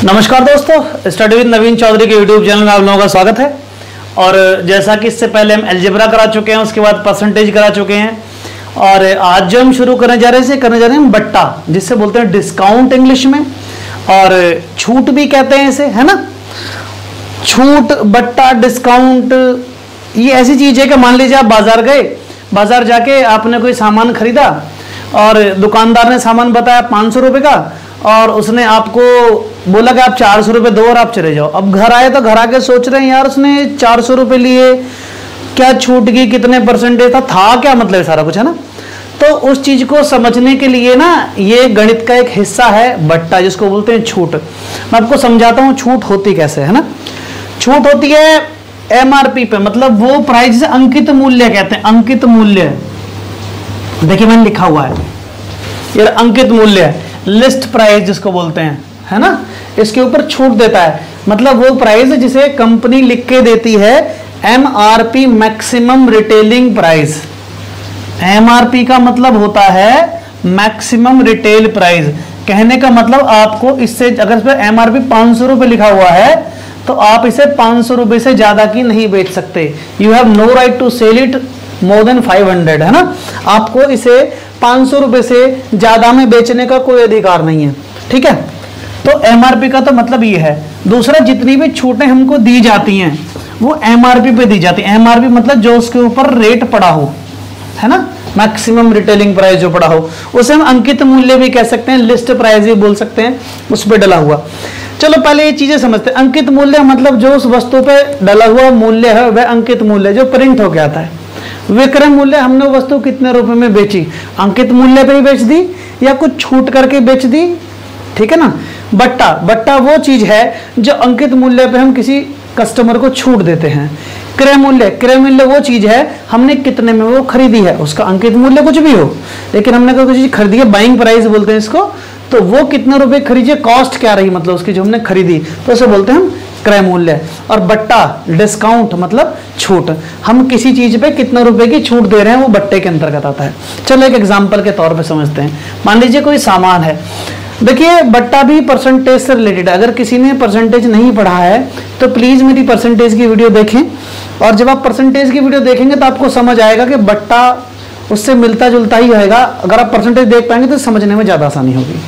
नमस्कार दोस्तों, study with नवीन चौधरी के यूट्यूब चैनल में आप लोगों का स्वागत है। और जैसा कि इससे पहले हम अलजेब्रा करा चुके हैं, उसके बाद परसेंटेज करा चुके हैं, और आज जो हम शुरू करने जा रहे हैं बट्टा, जिससे बोलते हैं डिस्काउंट इंग्लिश में, और छूट भी कहते हैं इसे, है ना। छूट, बट्टा, डिस्काउंट, ये ऐसी चीज है कि मान लीजिए आप बाजार गए, बाजार जाके आपने कोई सामान खरीदा और दुकानदार ने सामान बताया 500 रुपये का, और उसने आपको बोला कि आप 400 रुपये दो और आप चले जाओ। अब घर आए तो घर आके सोच रहे हैं यार उसने 400 रुपये लिए, क्या छूट की, कितने परसेंटेज था क्या मतलब सारा कुछ, है ना। तो उस चीज को समझने के लिए ना ये गणित का एक हिस्सा है बट्टा, जिसको बोलते हैं छूट। मैं आपको समझाता हूँ छूट होती कैसे, है ना। छूट होती है एमआरपी पे, मतलब वो प्राइस, जिसे अंकित मूल्य कहते हैं। अंकित मूल्य, देखिए मैंने लिखा हुआ है ये अंकित मूल्य है, लिस्ट प्राइस जिसको बोलते हैं, है ना। इसके ऊपर छूट देता है, मतलब वो प्राइस जिसे कंपनी लिख के देती है MRP, maximum retailing price. MRP का मतलब होता है मैक्सिमम रिटेल प्राइस। कहने का मतलब आपको इससे, अगर इस पर एमआरपी 500 रुपये लिखा हुआ है तो आप इसे 500 रुपये से ज्यादा की नहीं बेच सकते। You have no right to sell it more than 500, है ना। आपको इसे 500 रुपये से ज्यादा में बेचने का कोई अधिकार नहीं है, ठीक है। तो एमआरपी का तो मतलब ये है। दूसरा, जितनी भी छूटें हमको दी जाती हैं वो एमआरपी पे दी जाती है। एमआरपी मतलब जो उसके ऊपर रेट पड़ा हो, है ना, मैक्सिमम रिटेलिंग प्राइस जो पड़ा हो, उसे हम अंकित मूल्य भी कह सकते हैं, लिस्ट प्राइस भी बोल सकते हैं, उस पर डला हुआ। चलो पहले ये चीजें समझते हैं। अंकित मूल्य मतलब जो उस वस्तु पे डला हुआ मूल्य है वह अंकित मूल्य, जो प्रिंट होके आता है। विक्रय मूल्य, हमने वस्तु कितने रुपए में बेची, अंकित मूल्य पे ही बेच दी या कुछ छूट करके बेच दी, ठीक है ना। बट्टा, बट्टा वो चीज है जो अंकित मूल्य पे हम किसी कस्टमर को छूट देते हैं। क्रय मूल्य, क्रय मूल्य वो चीज है हमने कितने में वो खरीदी है, उसका अंकित मूल्य कुछ भी हो, लेकिन हमने कोई चीज खरीदी है, बाइंग प्राइस बोलते हैं इसको, तो वो कितने रुपए खरीदी, कॉस्ट क्या रही, मतलब उसकी जो हमने खरीदी, तो उसे बोलते हैं हम क्रय मूल्य। और बट्टा, डिस्काउंट मतलब छूट, हम किसी चीज पे कितने रुपए की छूट दे रहे हैं वो बट्टे के अंतर्गत आता है। चलो एक एग्जांपल के तौर पे समझते हैं। मान लीजिए कोई सामान है, देखिए बट्टा भी परसेंटेज से रिलेटेड है। अगर किसी ने परसेंटेज नहीं पढ़ा है तो प्लीज मेरी परसेंटेज की वीडियो देखें, और जब आप परसेंटेज की वीडियो देखेंगे तो आपको समझ आएगा कि बट्टा उससे मिलता जुलता ही होगा। अगर आप परसेंटेज देख पाएंगे तो समझने में ज्यादा आसानी होगी।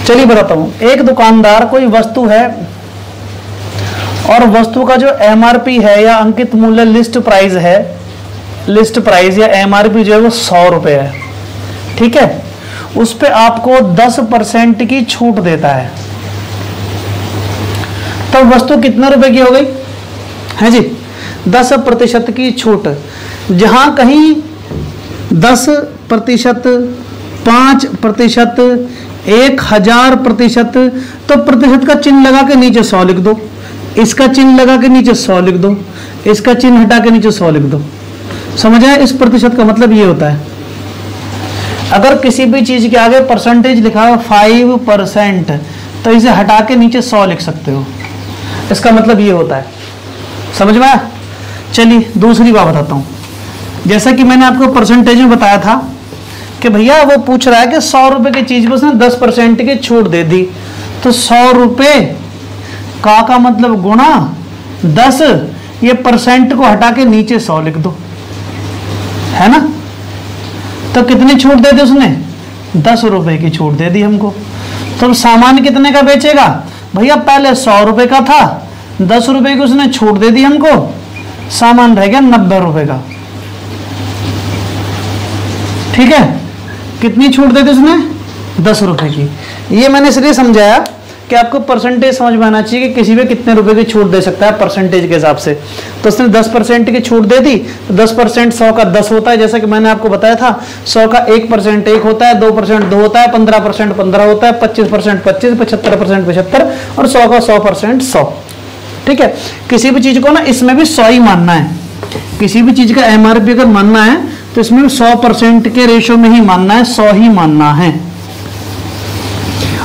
चलिए बताता हूं। एक दुकानदार कोई वस्तु है और वस्तु का जो एमआरपी है या अंकित मूल्य, लिस्ट प्राइस है, लिस्ट प्राइस या एमआरपी जो है वो 100 रुपए है, ठीक है। उस पे आपको 10% की छूट देता है, तो वस्तु कितने रुपए की हो गई, है जी, 10% की छूट। जहां कहीं 10%, 5%, 1000%, तो प्रतिशत का चिन्ह लगा के नीचे 100 लिख दो, इसका चिन्ह लगा के नीचे 100 लिख दो, इसका चिन्ह हटा के नीचे 100 लिख दो। समझ आए। इस प्रतिशत का मतलब ये होता है, अगर किसी भी चीज के आगे परसेंटेज लिखा हो 5%, तो इसे हटा के नीचे 100 लिख सकते हो। इसका मतलब ये होता है, समझ में आया। चलिए दूसरी बात बताता हूं। जैसा कि मैंने आपको परसेंटेज में बताया था कि भैया वो पूछ रहा है कि 100 रुपए की चीज पर उसने 10% की छूट दे दी, तो 100 रुपए का मतलब गुणा 10, ये परसेंट को हटा के नीचे 100 लिख दो, है ना। तो कितनी छूट दे दी उसने, 10 रुपए की छूट दे दी हमको। तो सामान कितने का बेचेगा भैया, पहले 100 रुपए का था, 10 रुपए की उसने छूट दे दी हमको, सामान रह गया 90 रुपए का, ठीक है। कितनी छूट दे दी उसने, 10 रुपए की। ये मैंने इसलिए समझाया कि आपको परसेंटेज समझ में आना चाहिए कि किसी पे कितने रुपए की छूट दे सकता है परसेंटेज के हिसाब से। तो उसने 10% की छूट दे दी, तो 10% 100 का 10 होता है, जैसा कि मैंने आपको बताया था। 100 का 1% 1 होता है, 2% 2 होता है, 15% 15 होता है, 25% 25, 75% 75, और 100 का 100% 100, ठीक है। किसी भी चीज को ना इसमें भी 100 ही मानना है। किसी भी चीज का एमआरपी अगर मानना है तो इसमें 100% के रेशो में ही मानना है, 100 ही मानना है।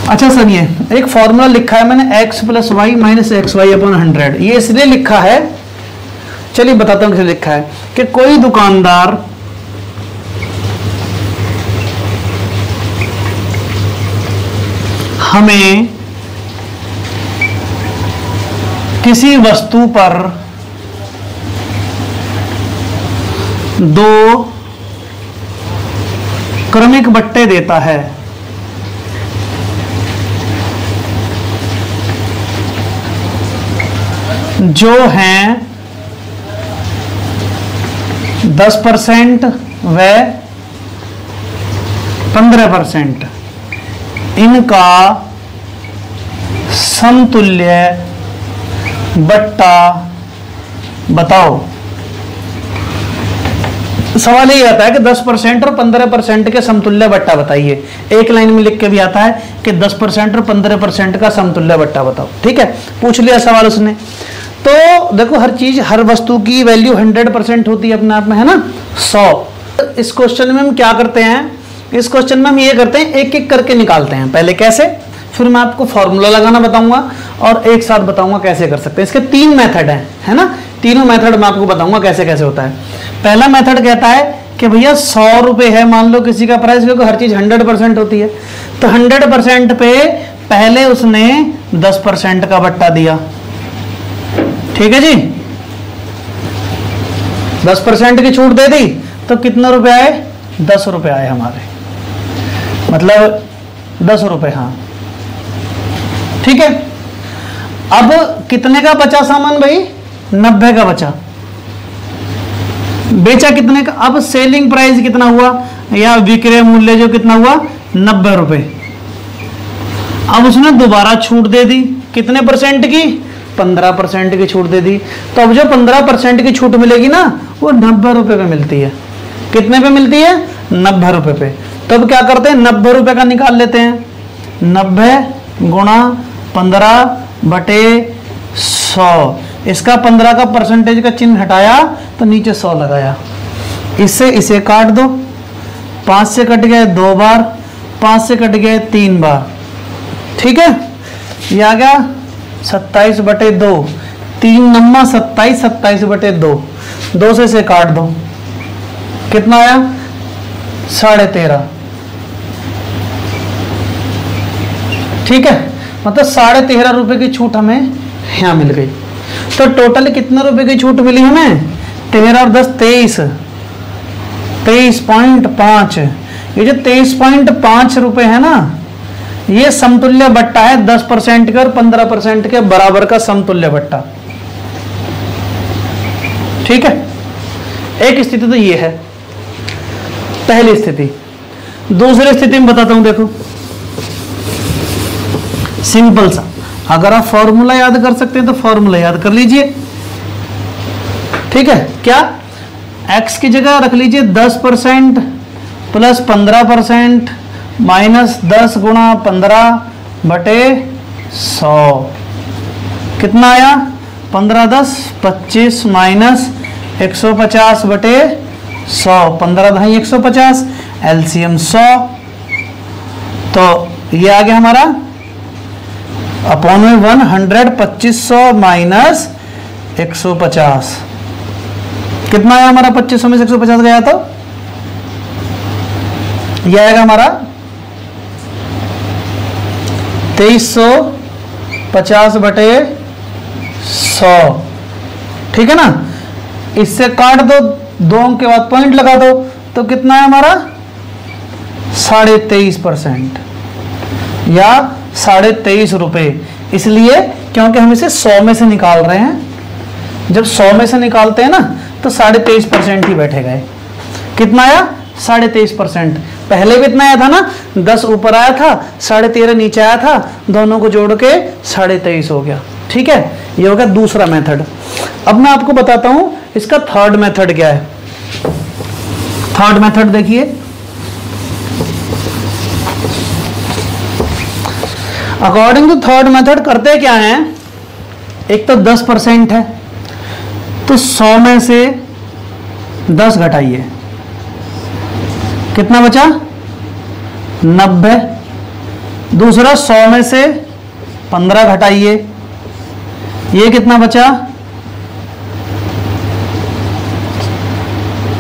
अच्छा सुनिए, एक फॉर्मूला लिखा है मैंने, x + y - xy/100। ये इसलिए लिखा है, चलिए बताता हूं कैसे लिखा है, कि कोई दुकानदार हमें किसी वस्तु पर 2 क्रमिक बट्टे देता है, जो हैं 10% व 15%, इनका समतुल्य बट्टा बताओ। सवाल ये आता है कि 10% और 15% के समतुल्य बट्टा बताइए। एक लाइन में लिख के भी आता है कि 10% और 15% का समतुल्य बट्टा बताओ। ठीक है, पूछ लिया सवाल उसने। तो देखो, हर चीज, हर वस्तु की वैल्यू 100% होती है अपने आप में, है ना, 100। इस क्वेश्चन में हम क्या करते हैं, इस क्वेश्चन में हम ये करते हैं, एक एक करके निकालते हैं। पहले कैसे, फिर मैं आपको फॉर्मूला लगाना बताऊंगा और एक साथ बताऊंगा कैसे कर सकते हैं। इसके 3 मेथड हैं, है ना, तीनों मेथड मैं आपको बताऊंगा कैसे कैसे होता है। पहला मेथड कहता है कि भैया 100 रुपए है, मान लो किसी का प्राइस, क्योंकि हर चीज 100% होती है, तो 100% पे पहले उसने 10% का बट्टा दिया। ठीक है जी, 10% की छूट दे दी, तो कितना रुपए आए, 10 रुपए आए हमारे, मतलब 10 रुपए। हाँ ठीक है। अब कितने का बचा सामान भाई, 90 का बचा। बेचा कितने का, अब सेलिंग प्राइस कितना हुआ, या विक्रय मूल्य जो कितना हुआ, 90 रुपए। अब उसने दोबारा छूट दे दी, कितने परसेंट की, 15% की छूट दे दी। तो अब जो 15% की छूट मिलेगी ना, वो 90 रुपए पे मिलती है। कितने पे मिलती है, 90 रुपए पे। तब क्या करते हैं, 90 रुपए का निकाल लेते हैं। 90 गुणा 15/100, इसका 15 का परसेंटेज का चिन्ह हटाया तो नीचे 100 लगाया। इससे इसे काट दो, 5 से कट गए 2 बार, 5 से कट गए 3 बार। ठीक है, ये आ गया 27/2, 3 नम्मा 27, 27/2, 2 से इसे काट दो, कितना आया, 13.5। ठीक है, मतलब 13.5 रुपए की छूट हमें यहां मिल गई। तो टोटल कितने रुपए की छूट मिली हमें, 13 और 10 23, 23.5। ये जो 23.5 रुपए है ना, ये समतुल्य बट्टा है 10% के और 15% के बराबर का समतुल्य बट्टा। ठीक है, एक स्थिति तो ये है, पहली स्थिति। दूसरी स्थिति में बताता हूं, देखो सिंपल सा, अगर आप फॉर्मूला याद कर सकते हैं तो फॉर्मूला याद कर लीजिए। ठीक है, क्या, x की जगह रख लीजिए 10% प्लस 15% माइनस 10 गुणा 15/100, कितना आया, 15 10 25 माइनस 150/100, 15 ढाई 150, एलसीएम 100। तो ये आ गया हमारा अपॉन में 100, 2500 माइनस 150, कितना आया हमारा, 2500 में से 150 गया तो यह आएगा हमारा 2350/100। ठीक है ना, इससे काट दो, 2 अंक के बाद पॉइंट लगा दो, तो कितना है हमारा 23.5% या 23.5 रुपए। इसलिए क्योंकि हम इसे 100 में से निकाल रहे हैं, जब 100 में से निकालते हैं ना तो 23.5% ही बैठेगा। कितना आया, 23.5%। पहले भी इतना आया था ना, 10 ऊपर आया था, 13.5 नीचे आया था, दोनों को जोड़ के 23.5 हो गया। ठीक है, ये हो गया दूसरा मेथड। अब मैं आपको बताता हूं इसका थर्ड मेथड क्या है। थर्ड मेथड देखिए, अकॉर्डिंग टू थर्ड मेथड करते क्या है, एक तो 10% है, तो 100 में से 10 घटाइए, कितना बचा, 90। दूसरा 100 में से 15 घटाइए, ये कितना बचा,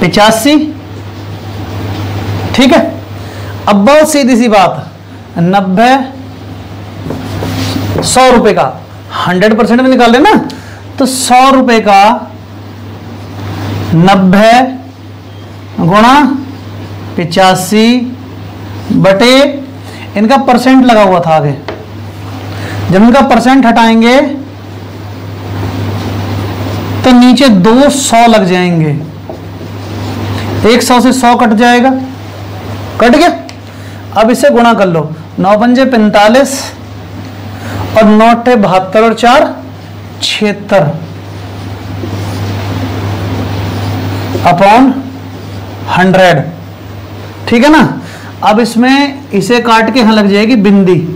85। ठीक है, अब बहुत सीधी सी बात, 90 100 रुपए का 100% में निकाल लेना, तो 100 रुपए का 90 गुणा 85 बटे इनका परसेंट लगा हुआ था आगे, जब इनका परसेंट हटाएंगे तो नीचे 200 लग जाएंगे। 100 से 100 कट जाएगा, कट गया। अब इसे गुणा कर लो, 9 पंजे 45 और 9 अट्ठे 72 और 4 76 अपॉन 100, ठीक है ना। अब इसमें इसे काट के यहां लग जाएगी बिंदी।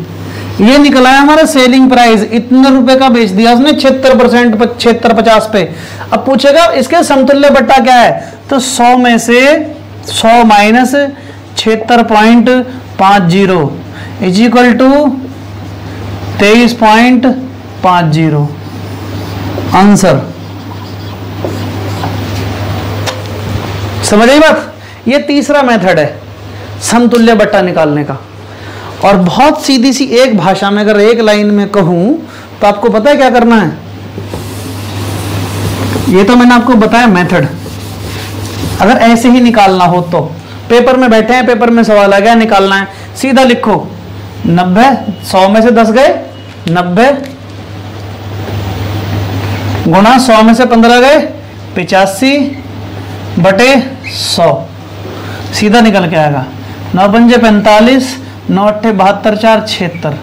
ये निकला है हमारा सेलिंग प्राइस, इतने रुपए का बेच दिया उसने 76%, 76-50 पे। अब पूछेगा इसके समतुल्य बट्टा क्या है, तो 100 में से 100 minus 76.50 is equal to 23.50 answer. समझ आई बात। ये तीसरा मेथड है समतुल्य बट्टा निकालने का। और बहुत सीधी सी एक भाषा में अगर एक लाइन में कहूं तो आपको पता है क्या करना है। ये तो मैंने आपको बताया मेथड। अगर ऐसे ही निकालना हो तो पेपर में बैठे हैं, पेपर में सवाल आ गया, निकालना है, सीधा लिखो 90, 100 में से 10 गए 90 गुणा 100 में से 15 गए 85 बटे 100, सीधा निकल के आएगा 9 पंजे 45, 9 अट्ठे 72 4 76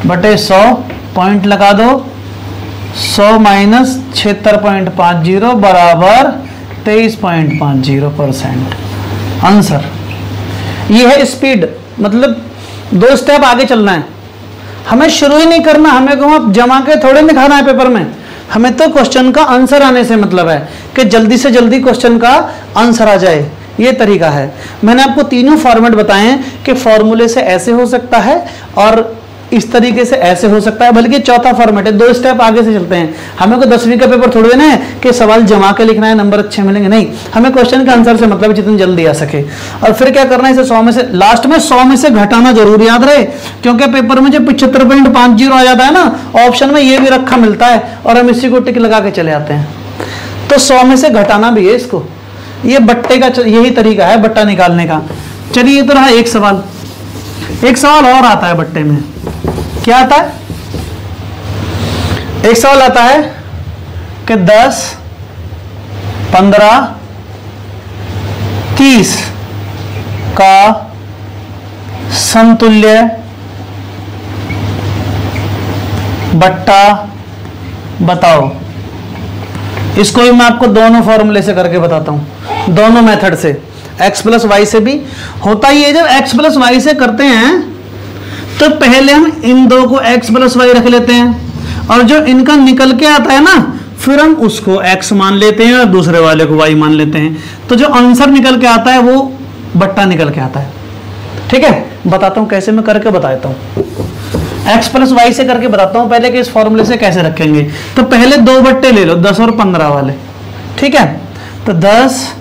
बटे 100, पॉइंट लगा दो, 100 माइनस 76.50 बराबर 23.50% आंसर। ये है स्पीड, मतलब 2 स्टेप आगे चलना है। हमें शुरू ही नहीं करना, हमें को जमा के थोड़े लिखाना है पेपर में। हमें तो क्वेश्चन का आंसर आने से मतलब है कि जल्दी से जल्दी क्वेश्चन का आंसर आ जाए, ये तरीका है। मैंने आपको तीनों फॉर्मेट बताए हैं कि फॉर्मूले से ऐसे हो सकता है और इस तरीके से ऐसे हो सकता है, बल्कि चौथा फॉर्मेट है, 2 स्टेप आगे से चलते हैं। हमें को 10वीं का पेपर थोड़ी देना है कि सवाल जमा के लिखना है, नंबर अच्छे मिलेंगे, नहीं। हमें क्वेश्चन का आंसर से मतलब जितनी जल्दी आ सके। और फिर क्या करना है, इसे 100 में से लास्ट में 100 में से घटाना जरूर याद रहे, क्योंकि पेपर में जब 75.50 आ जाता है ना, ऑप्शन में ये भी रखा मिलता है और हम इसी को टिक लगा के चले आते हैं। तो 100 में से घटाना भी है इसको। ये बट्टे का यही तरीका है बट्टा निकालने का। चलिए, ये तो रहा एक सवाल। एक सवाल और आता है बट्टे में। क्या आता है? एक सवाल आता है कि 10, 15, 30 का समतुल्य बट्टा बताओ। इसको भी मैं आपको दोनों फॉर्मूले से करके बताता हूं, दोनों मेथड से। x प्लस वाई से भी होता ही है। जब x प्लस वाई से करते हैं तो पहले हम इन दो को x प्लस वाई रख लेते हैं, और जो इनका निकल के आता है ना, फिर हम उसको x मान लेते हैं और दूसरे वाले को y मान लेते हैं। तो जो आंसर निकल के आता है वो बट्टा निकल के आता है। ठीक है, बताता हूं कैसे, मैं करके बताता हूं। x प्लस वाई से करके बताता हूं पहले कि इस फॉर्मूले से कैसे रखेंगे। तो पहले 2 बट्टे ले लो, 10 और 15 वाले। ठीक है, तो 10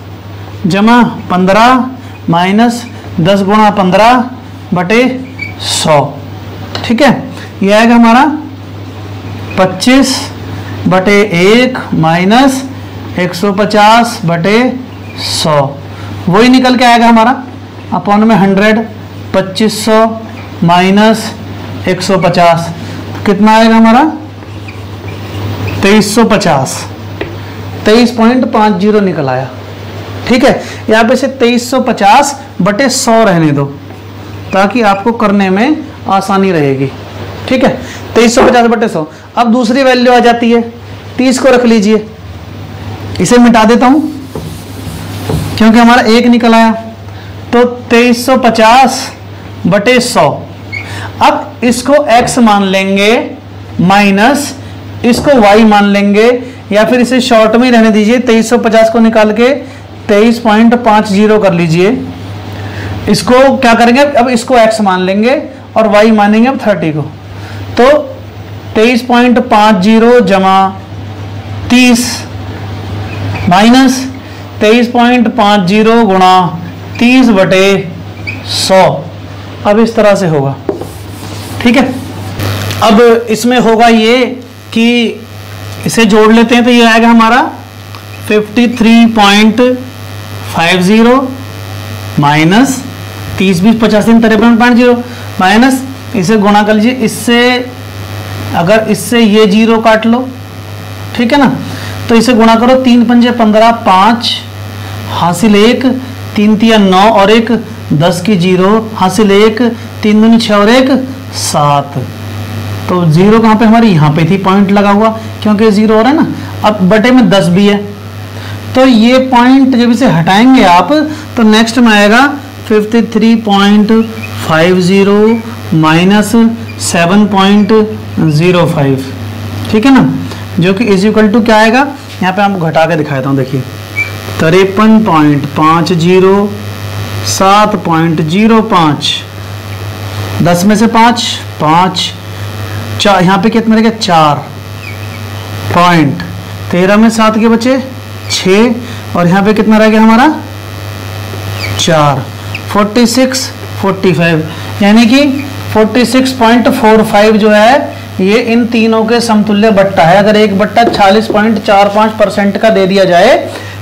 जमा 15 माइनस 10 गुणा 15 बटे 100। ठीक है, ये आएगा हमारा 25 बटे 1 माइनस 150 बटे 100, वही निकल के आएगा हमारा अपॉन में 100, 2500 माइनस 150, कितना आएगा हमारा 2350, 23.50 निकल आया। ठीक है, यहाँ पे से 2350 बटे 100 रहने दो ताकि आपको करने में आसानी रहेगी। ठीक है, 2350 बटे 100। अब दूसरी वैल्यू आ जाती है 30 को रख लीजिए, इसे मिटा देता हूं क्योंकि हमारा 1 निकल आया। तो 2350 बटे 100। अब इसको x मान लेंगे माइनस इसको y मान लेंगे, या फिर इसे शॉर्ट में रहने दीजिए। 2350 को निकाल के 23.50 कर लीजिए। इसको क्या करेंगे, अब इसको x मान लेंगे और y मानेंगे अब 30 को। तो 23.50 जमा 30 माइनस 23.50 गुणा 30 बटे 100। अब इस तरह से होगा। ठीक है, अब इसमें होगा ये कि इसे जोड़ लेते हैं तो ये आएगा हमारा 53.50 माइनस 30 20 50 53.0 माइनस इसे गुणा कर लीजिए इससे, अगर इससे ये जीरो काट लो, ठीक है ना, तो इसे गुणा करो 3 पंजे 15 5 हासिल 1 3 तिया 9 और 1 10 की जीरो हासिल 1 3 दूनी 6 और 1 7। तो जीरो कहाँ पे हमारी यहाँ पे थी, पॉइंट लगा हुआ क्योंकि जीरो हो रहा है ना। अब बटे में 10 भी है तो ये पॉइंट जब इसे हटाएंगे आप तो नेक्स्ट में आएगा 53.50 माइनस 7.05, ठीक है ना, जो कि इज इक्वल टू क्या आएगा, यहाँ पे आपको घटा के दिखाता हूँ। देखिए 53.50 7.05 10 में से 5 5 4, यहाँ पे कितने रहेगा 4 पॉइंट, 13 में 7 के बचे 6 और यहाँ पे कितना रह गया हमारा 4 46 45, यानी कि 46.45 जो है ये इन तीनों के समतुल्य बट्टा है। अगर एक बट्टा 40.45% का दे दिया जाए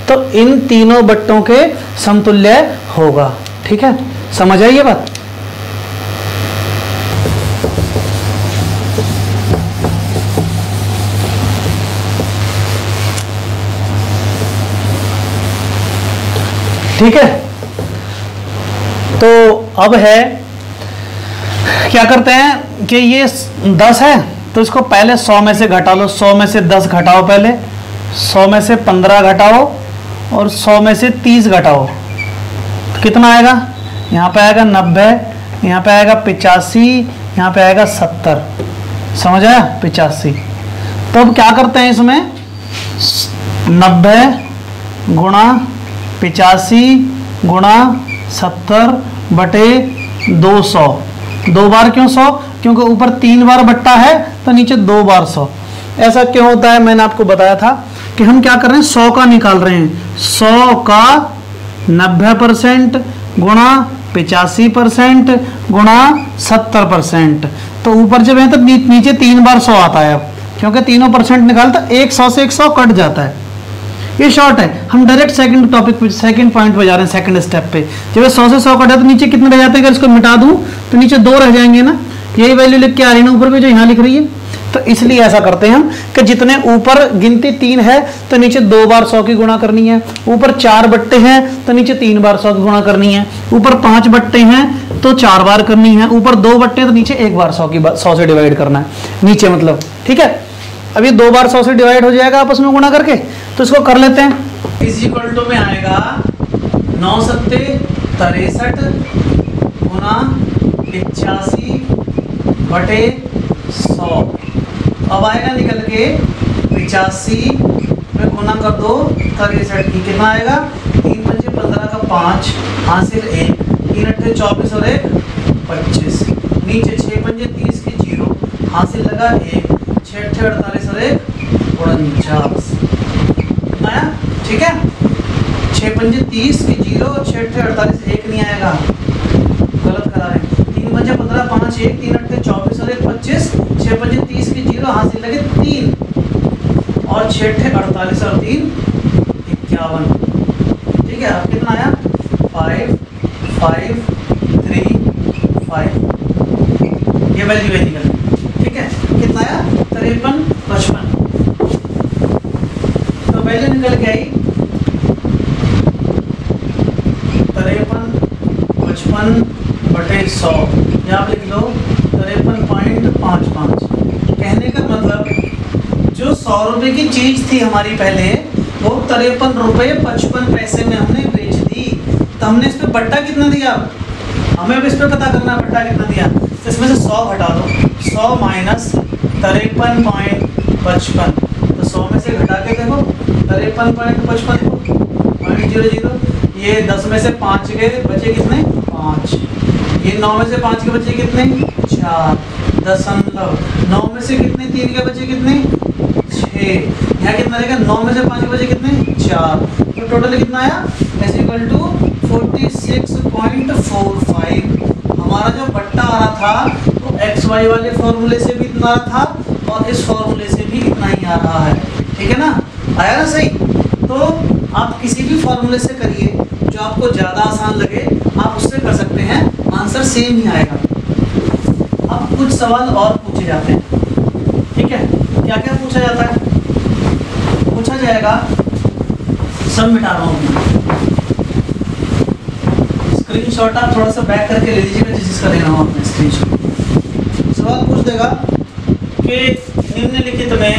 तो इन तीनों बट्टों के समतुल्य होगा। ठीक है, समझ आई ये बात। ठीक है, तो अब है क्या करते हैं कि ये 10 है तो इसको पहले 100 में से घटा लो, 100 में से 10 घटाओ, पहले 100 में से 15 घटाओ और 100 में से 30 घटाओ तो कितना आएगा, यहाँ पे आएगा 90, यहाँ पे आएगा 85, यहाँ पे आएगा 70, समझ आया 85। तो अब क्या करते हैं इसमें 90 गुणा 85 गुणा 70 बटे 200, 2 बार क्यों 100, क्योंकि ऊपर 3 बार बट्टा है तो नीचे 2 बार 100। ऐसा क्यों होता है, मैंने आपको बताया था कि हम क्या कर रहे हैं 100 का निकाल रहे हैं, 100 का 90% गुणा 85% गुणा 70%, तो ऊपर जब है तो नीचे 3 बार 100 आता है। अब क्योंकि तीनों परसेंट निकालता एक 100 से 100 कट जाता है। ये शॉर्ट है, हम डायरेक्ट सेकंड टॉपिक पे, सेकंड पॉइंट पे जा रहे हैं, सेकंड स्टेप पे। जब 100 से 100 कटा तो नीचे कितने रह जाते हैं, अगर इसको मिटा दूं तो नीचे 2 रह जाएंगे ना, यही वैल्यू लिख के आ रही है ना ऊपर भी जो यहाँ लिख रही है। तो इसलिए ऐसा करते हैं हम कि जितने ऊपर गिनती 3 है तो नीचे 2 बार 100 की गुणा करनी है, ऊपर 4 बट्टे हैं तो नीचे 3 बार 100 की गुणा करनी है, ऊपर 5 बट्टे हैं तो 4 बार करनी है, ऊपर 2 बट्टे हैं तो नीचे 1 बार 100 से डिवाइड करना है, नीचे मतलब। ठीक है, अभी 2 बार 100 से डिवाइड हो जाएगा आपस में गुणा करके, तो इसको कर लेते हैं। इज इक्वल टू में आएगा 9 सत्ते 63 गुना 85 बटे 100। अब आएगा निकल के 85 में गुना कर दो 63 की, कितना आएगा 3 पंजे 15 का 5 हासिल 1 3 अट्ठे 24 और 1 25, नीचे 6 पंजे 30 की 0 हासिल लगा 1 6 अट्ठे 48 और 1 49 आया। ठीक है, 6 पंजे 30 की 0 6 अट्ठे 48 1 नहीं आएगा, गलत करा रहे हैं। 3 पंजे 15 5 1 3 अट्ठे 24 और 1 25 6 पंजे 30 की 0 हासिल लगे 3 और 6 अट्ठे 48 और 3 51। ठीक है, अब कितना आया 5 5 3 5, ये वैल्यू है निकल। ठीक है, कितना आया 53 55, तो वैल्यू निकल के आई 53 बटे 100, यहाँ पे लिख लो 53.55। कहने का मतलब जो 100 रुपए की चीज थी हमारी पहले वो 53 रुपये 55 पैसे में हमने बेच दी, तो हमने इस पे बट्टा कितना दिया, हमें अब इस पे पता करना बट्टा कितना दिया। तो इसमें से 100 घटा दो, 100 माइनस 53.55, तो 100 में से घटा के देखो 53.55 0.00, ये 10 में से 5 के बचे कितने 5, ये 9 में से 5 के बचे कितने 4 दशमलव, 9 में से कितने 3 के बचे कितने 6, यहाँ कितना रहेगा 9 में से 5 के बचे कितने 4, तो टोटल कितना आया इज इक्वल टू 46.45। हमारा जो बट्टा आ रहा था वो एक्स वाई वाले फॉर्मूले से भी इतना था और इस फॉर्मूले से भी इतना ही आ रहा है, ठीक है ना, आया ना सही। तो आप किसी भी फॉर्मूले से करिए, जो आपको ज़्यादा आसान लगे आप उससे कर सकते हैं, आंसर सेम ही आएगा। अब कुछ सवाल और पूछे जाते हैं, ठीक है। क्या क्या पूछा जाता है? पूछा जाएगा, सब मिटा रहा हूँ, स्क्रीनशॉट आप थोड़ा सा बैक करके ले लीजिएगा जिसका लेना हो अपने स्क्रीनशॉट। सवाल पूछ देगा कि निम्नलिखित में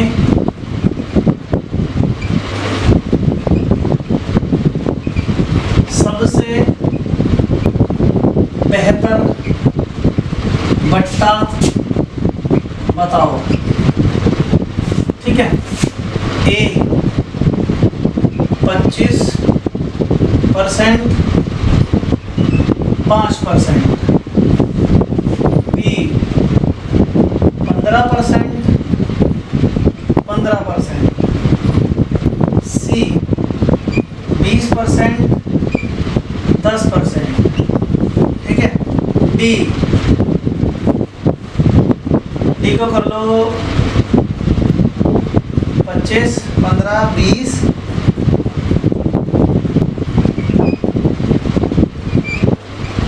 सबसे बेहतर बट्टा बताओ, ठीक है। ए 25%, 5%, बी 15%, 15%, सी 20%, 10%, ठीक है। डी को कर लो 25, 15, 20,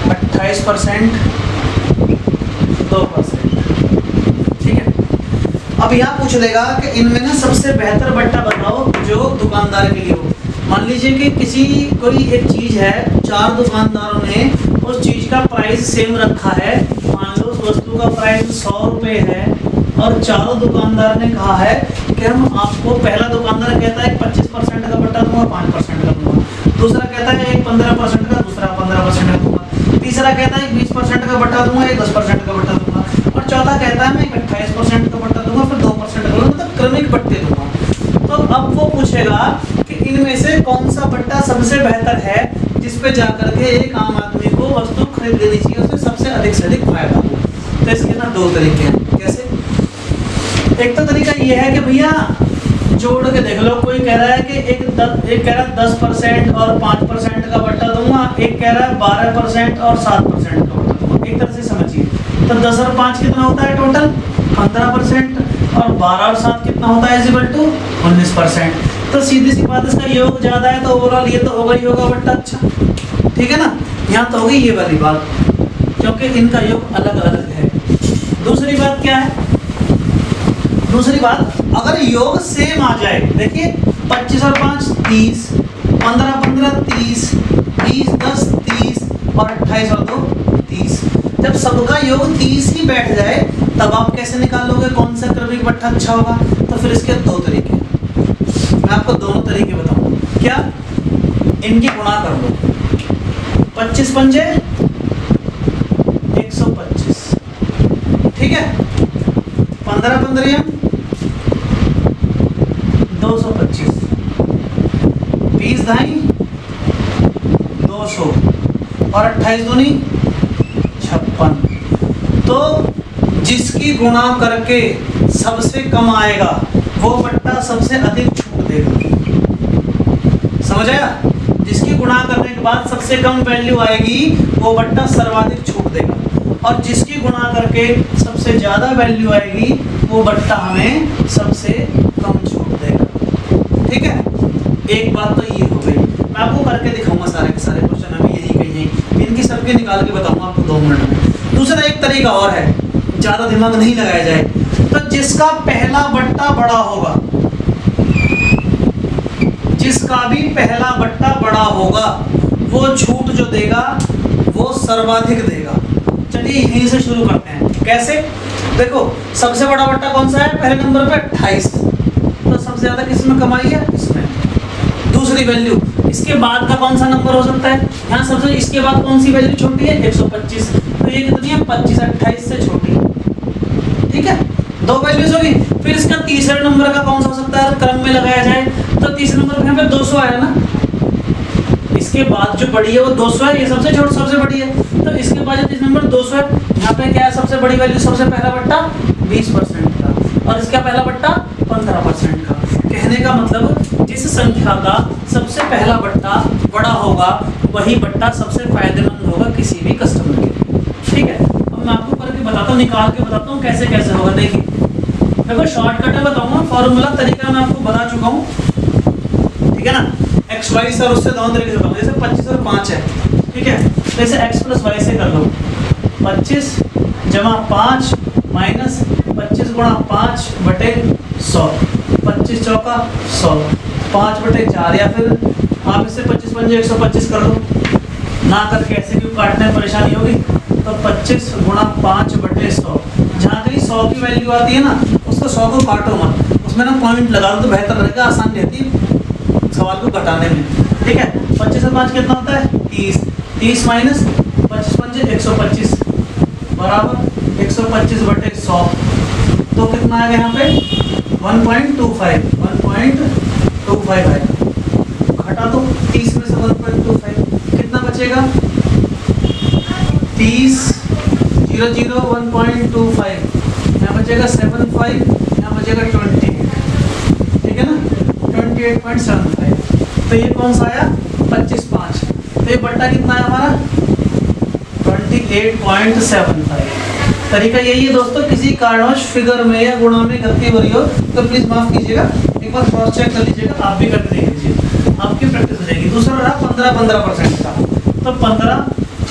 28%, 2%, ठीक है। अब यहाँ पूछ लेगा कि इनमें ना सबसे बेहतर बट्टा बताओ जो दुकानदार के लिए हो। मान लीजिए कि किसी कोई एक चीज है, 4 दुकानदारों ने उस चीज का प्राइस सेम रखा है। मान लो उस वस्तु का प्राइस 100 रुपये है और चारों दुकानदार ने कहा है कि हम आपको, पहला दुकानदार कहता है 25% का बट्टा दूंगा, 5% का दूंगा, दूसरा कहता है एक 15% का, दूसरा 15% का दूंगा, तीसरा कहता है 20% का बट्टा दूंगा, एक 10% का बट्टा दूंगा, और चौथा कहता है मैं 28% का बट्टा दूंगा, फिर 2% का, मतलब क्रमिक बट्टे दूंगा। तो अब वो पूछेगा कि इनमें से कौन सा बट्टा सबसे बेहतर है, जिस पे जाकर के एक आम आदमी को वस्तु खरीद लेनी चाहिए, उसमें सबसे अधिक से अधिक फायदा हो। तो इसके ना 2 तरीके हैं। कैसे? एक तो तरीका ये है कि भैया जोड़ के देख लो, कोई कह रहा है कि एक कह रहा है 10% और 5% का बट्टा दूंगा, एक कह रहा है 12% और 7% का बट्टा दूंगा। एक तरह से समझिए, तो 10 और 5 कितना होता है टोटल? 15%, और 12 और 7 कितना होता है? Equal to 19%। तो सीधी सी बात, इसका योग ज्यादा है तो ओवरऑल ये तो होगा ही होगा बट्टा अच्छा, ठीक है ना। यहाँ तो होगी ये वाली बात, क्योंकि इनका योग अलग अलग है। दूसरी बात क्या है? दूसरी बात, अगर योग सेम आ जाए, देखिए 25 और 5 30, 15 15 30, 20 10 30 और 28 और 2 30। जब सबका योग 30 ही बैठ जाए तब आप कैसे निकालोगे कौन सा क्रमिक बट्टा अच्छा होगा? तो फिर इसके 2 तरीके, मैं आपको दोनों तरीके बताऊंगा। क्या? इनकी गुणा कर लो, 25 पंजे 125, ठीक है, 15 15 225, 20 ढाई 200 और 28 दूनी 56। तो जिसकी गुणा करके सबसे कम आएगा वो बट्टा सबसे अधिक छूट देगा। समझ आया? जिसकी गुणा करने के बाद सबसे कम वैल्यू आएगी वो बट्टा सर्वाधिक छूट देगा, और जिसकी गुणा करके सबसे ज्यादा वैल्यू आएगी वो बट्टा हमें सबसे कम छूट देगा, ठीक है। एक बात तो ये हो गई, मैं आपको करके दिखाऊंगा सारे के सारे क्वेश्चन, अभी यही कहीं इनकी सबके निकाल के बताऊंगा आपको 2 मिनट में। दूसरा एक तरीका और है, ज्यादा दिमाग नहीं लगाया जाए, तो जिसका पहला बट्टा बड़ा होगा, जिसका भी पहला बट्टा बड़ा होगा वो छूट जो देगा वो सर्वाधिक देगा। चलिए यहीं से शुरू करते हैं। कैसे? देखो सबसे बड़ा बट्टा कौन सा है? पहले नंबर पे 28, तो सबसे ज्यादा किसमें कमाई है? इसमें। दूसरी वैल्यू, इसके बाद का कौन सा नंबर हो सकता है? यहाँ सबसे इसके बाद कौन सी वैल्यू छोटी है? 125, तो ये कितनी है? 25 28 से छोटी, ठीक है। 2 वैल्यूज होगी। फिर इसका तीसरे नंबर का कौन सा हो सकता है? क्रम में लगाया जाए तो तीसरे नंबर पे यहाँ पे 200 आया ना, इसके बाद जो बड़ी है वो 200 है, ये सबसे छोटी सबसे बड़ी है, तो इसके बाद जो तीसरा नंबर 200 है, यहाँ पे क्या है सबसे बड़ी वैल्यू? सबसे पहला बट्टा 20% का, और इसका पहला बट्टा 15% का। कहने का मतलब जिस संख्या का सबसे पहला बट्टा बड़ा होगा वही बट्टा सबसे फायदेमंद होगा किसी भी कस्टमर के, ठीक है। अब मैं आपको करके करके बताता हूँ, निकाल के बताता हूँ कैसे कैसे होगा। देखिए देखो शॉर्टकट में बताऊंगा, फॉर्मूला तरीका मैं आपको बता चुका हूँ, ठीक है ना। एक्स वाई सर उससे दोनों तरीके से बताऊंगा। जैसे 25 और 5 है, ठीक है, तो इसे एक्स प्लस वाई से कर लो। 25 जमा 5 माइनस 25 गुणा 5 बटे 100, 25 चौका 100, 5 बटे 4, या फिर आप इससे 25 पंजे 125 कर लो ना, करके ऐसे क्यों काटने में परेशानी होगी। तो 25 गुणा 5 बटे 100, जहाँ कहीं 100 की वैल्यू आती है ना उसको 100 को काटो मत, उसमें ना पॉइंट लगा दो तो बेहतर रहेगा, आसान रहती है सवाल को घटाने में, ठीक है। 25 और 5 कितना होता है 30, 30 माइनस 25 पंजे 125 बराबर 125 बटे 100, तो कितना आएगा यहाँ पे 1.25 आएगा। घटा दो 30 में से 1.25, कितना बचेगा 30 0 0 1.25, यहाँ बचेगा 75, यहाँ बचेगा 28, ठीक है ना, 28.75। तो ये कौन सा आया 25/5, तो ये बट्टा कितना है हमारा 28.75। तरीका यही है दोस्तों, किसी कारणवश फिगर में या गुणा में गलती हो रही हो तो प्लीज माफ कीजिएगा, एक बार क्रॉस चेक कर लीजिएगा, आप भी करके देख लीजिए, आपकी प्रैक्टिस हो जाएगी। दूसरा रहा 15% का, तो 15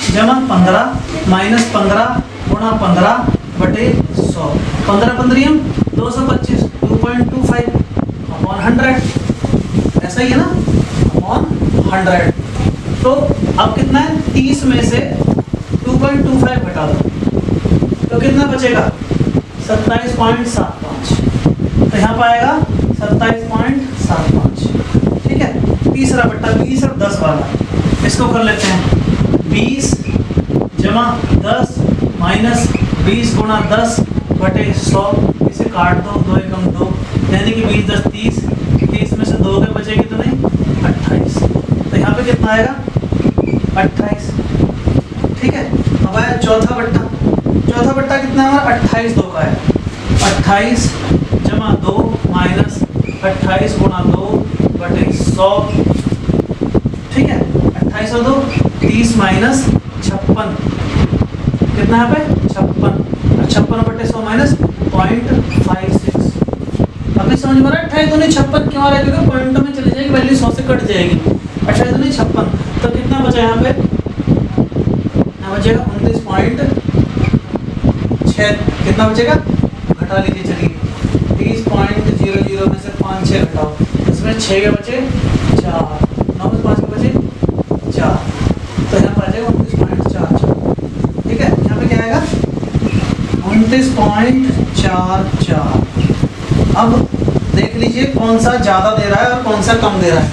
जमा 15 माइनस 15 गुणा 15 बटे 100, 15 15 225, 2.25 अपॉन 100, ऐसा ही है ना, अपॉन 100। तो अब कितना है 30 में से 2.25 घटा दो तो कितना बचेगा 27.75, तो यहाँ पर आएगा 27.75, ठीक है। तीसरा बट्टा 20 और 10 वाला, इसको कर लेते हैं 20 जमा 10 माइनस 20 गुणा 10 बटे 100, इसे काट दो, 2 एकम 2, यानी कि 20 10 30, 30 में से 2 के बचेगी तो नहीं 28, तो यहाँ पे कितना आएगा 28, ठीक है। अब आया चौथा बट्टा, चौथा बट्टा कितना है हमारा 28 2 का है, 28 जमा 2 माइनस 28 गुणा 2 बटे 100, ठीक है। 28 और 2 30 माइनस 56, कितना यहाँ पे 56, 56 बटे 100 माइनस 0.56। अभी समझ में आ रहा है 28 दूनी 56 क्यों आ रहा है, क्योंकि पॉइंटों में चली जाएगी वैल्यू 100 से कट जाएगी। 28 दूनी 56, तो कितना बचा यहाँ पे, यहाँ बचेगा 29.6, कितना बचेगा घटा लीजिए, चलिए 30.00 में से 5 6 घटाओ, इसमें 6 के बचे 4, 9 में 5 के बचे 4, तो यहाँ पर आ जाएगा 29.44, ठीक है। यहाँ पे क्या आएगा 29.44। अब देख लीजिए कौन सा ज़्यादा दे रहा है और कौन सा कम दे रहा है।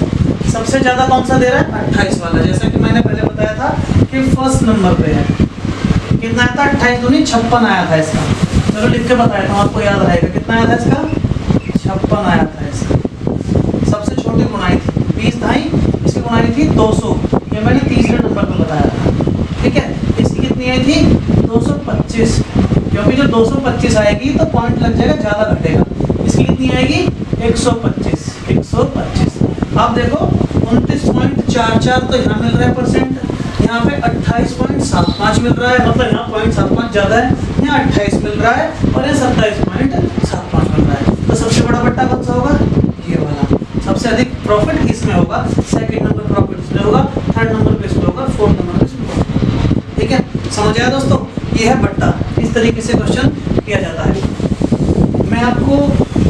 सबसे ज़्यादा कौन सा दे रहा है 28 वाला, जैसा कि मैंने पहले बताया था कि फर्स्ट नंबर पे है, कितना आया था 28 दूनी 56 आया था इसका, चलो लिख के बताया था आपको याद रहेगा, कितना आया था इसका 56 आया था इसका। सबसे छोटी गुणाई थी 20 ढाई, इसकी गुणाई थी 200, ये मैंने तीसरे नंबर पर बताया था, ठीक है। इसकी कितनी आई थी 225, क्योंकि जब 225 आएगी तो पॉइंट लग जाएगा, ज़्यादा घटेगा। इसकी कितनी आएगी 125, 125। अब देखो 29.44 तो यहाँ मिल रहा है परसेंट, यहाँ पे 28.75 मिल रहा है, मतलब यहाँ 0.75 ज़्यादा है, यहाँ 28 मिल रहा है और यहाँ 27.75 मिल रहा है। तो सबसे बड़ा बट्टा कौन सा होगा ये वाला, सबसे अधिक प्रॉफिट इसमें होगा, सेकंड नंबर प्रॉफिट इसमें होगा, थर्ड नंबर पे इसमें होगा, फोर्थ नंबर पे इसमें होगा, ठीक है। समझ आया दोस्तों, ये है बट्टा, इस तरीके से क्वेश्चन किया जाता है। मैं आपको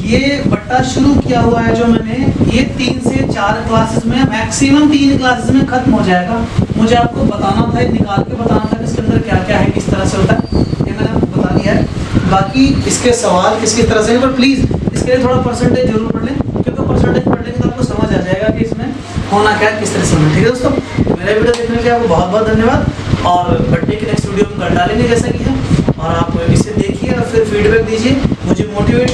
ये बट्टा शुरू किया हुआ है जो मैंने, ये 3 से 4 क्लासेस में, मैक्सिमम 3 क्लासेस में खत्म हो जाएगा। मुझे आपको बताना था, निकाल के बताना था कि इसके अंदर क्या क्या है, किस तरह से होता है, ये मैंने आपको बता दिया है। बाकी इसके सवाल किस तरह से है, पर प्लीज़ इसके लिए थोड़ा परसेंटेज जरूर पढ़ लें, क्योंकि परसेंटेज पढ़ लेंगे तो आपको समझ आ जाएगा कि इसमें होना क्या है, किस तरह से होना। ठीक है दोस्तों, मेरा वीडियो देखने के लिए आपको बहुत बहुत धन्यवाद, और बट्टे की नेक्स्ट वीडियो में कर डालेंगे जैसा कि है, और आप इसे देखिए और फिर फीडबैक दीजिए, मुझे मोटिवेट